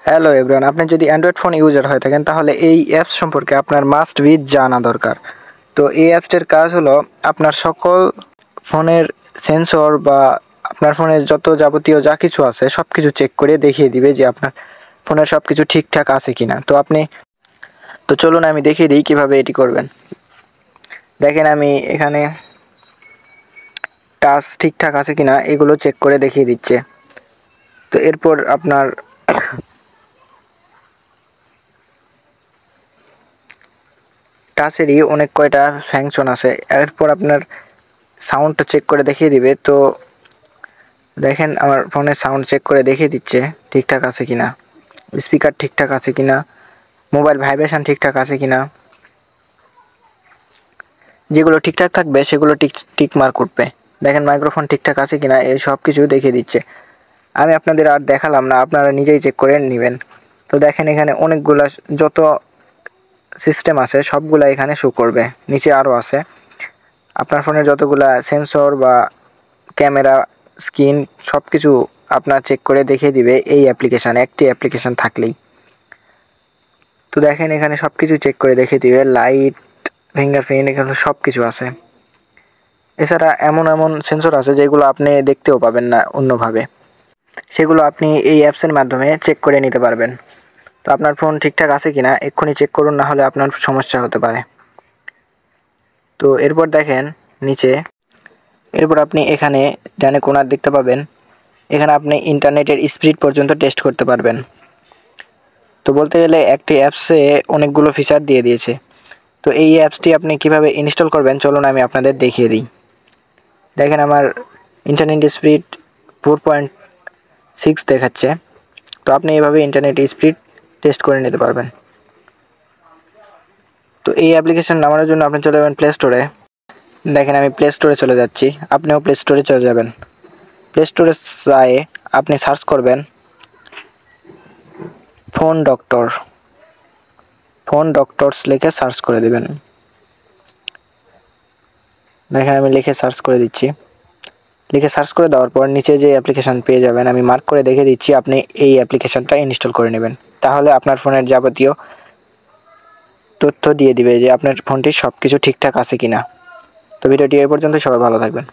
Hello everyone, আপনি যদি Android phone user হয়ে থাকেন তাহলে এই অ্যাপস সম্পর্কে আপনার মাস্ট বি জানা দরকার। তো এই অ্যাপসটির কাজ হলো আপনার সকল ফোনের সেন্সর বা আপনার ফোনের যত যাবতীয় যা কিছু আছে সব কিছু চেক করে দেখিয়ে দিবে যে আপনার ফোনের সব কিছু ঠিকঠাক আছে কিনা। তো চলুন আমি দেখিয়ে দিই কীভাবে এটি করবেন। দেখেন আমি এখানে টাচ ঠিকঠাক আছে কিনা এগুলো চেক করে দেখিয়ে দিচ্ছে। তো এরপর আপনার টাচেরই অনেক কয়টা ফাংশন আছে, এরপর আপনার সাউন্ডটা চেক করে দেখিয়ে দিবে। তো দেখেন আমার ফোনের সাউন্ড চেক করে দেখিয়ে দিচ্ছে ঠিকঠাক আছে কিনা, স্পিকার ঠিকঠাক আছে কিনা, মোবাইল ভাইব্রেশন ঠিকঠাক আছে কিনা। যেগুলো ঠিকঠাক থাকবে সেগুলো টিক মার্ক করবে। দেখেন মাইক্রোফোন ঠিকঠাক আছে কিনা এই সব কিছু দেখিয়ে দিচ্ছে। আমি আপনাদের আর দেখালাম না, আপনারা নিজেই চেক করে নেবেন। তো দেখেন এখানে অনেকগুলো যত সিস্টেম আছে সবগুলা এখানে শো করবে, নিচে আরও আছে। আপনার ফোনের যতগুলা সেন্সর বা ক্যামেরা স্ক্রিন সব কিছু আপনার চেক করে দেখিয়ে দিবে এই অ্যাপ্লিকেশান, একটি অ্যাপ্লিকেশান থাকলেই। তো দেখেন এখানে সব কিছু চেক করে দেখিয়ে দিবে, লাইট, ফিঙ্গারপ্রিন্ট, এখানে সব কিছু আছে। এছাড়া এমন সেন্সর আছে যেগুলো আপনি দেখতেও পাবেন না অন্যভাবে, সেগুলো আপনি এই অ্যাপসের মাধ্যমে চেক করে নিতে পারবেন। তো আপনার ফোন ঠিকঠাক আছে কিনা এক্ষুনি চেক করুন, না হলে আপনার সমস্যা হতে পারে। তো এরপর দেখেন নিচে, এরপর আপনি এখানে ডানে কোণার দেখতে পাবেন, এখানে আপনি ইন্টারনেটের স্পিড পর্যন্ত টেস্ট করতে পারবেন। তো বলতে গেলে একটি অ্যাপসে অনেকগুলো ফিচার দিয়ে দিয়েছে। তো এই অ্যাপসটি আপনি কিভাবে ইনস্টল করবেন চলুন আমি আপনাদের দেখিয়ে দিই। দেখেন আমার ইন্টারনেট স্পিড 4.6 দেখাচ্ছে। তো আপনি এভাবে ইন্টারনেট স্পিড টেস্ট করে নিতে পারবেন। তো এই অ্যাপ্লিকেশন নামানোর জন্য আপনি চলে যাবেন প্লে স্টোরে। দেখেন আমি প্লে স্টোরে চলে যাচ্ছি, আপনিও প্লে স্টোরে চলে যাবেন। প্লে স্টোরে যায় আপনি সার্চ করবেন ফোন ডক্টরস লিখে সার্চ করে দেবেন। দেখেন আমি লিখে সার্চ করে দিচ্ছি। লিখে সার্চ করে দেওয়ার পর নিচে যে অ্যাপ্লিকেশান পেয়ে যাবেন, আমি মার্ক করে দেখে দিচ্ছি, আপনি এই অ্যাপ্লিকেশানটা ইনস্টল করে নেবেন। তাহলে আপনার ফোনের যাবতীয় তথ্য দিয়ে দিবে যে আপনার ফোনটি সব কিছু ঠিকঠাক আছে কিনা। তো ভিডিওটি এই পর্যন্ত, সবাই ভালো থাকবেন।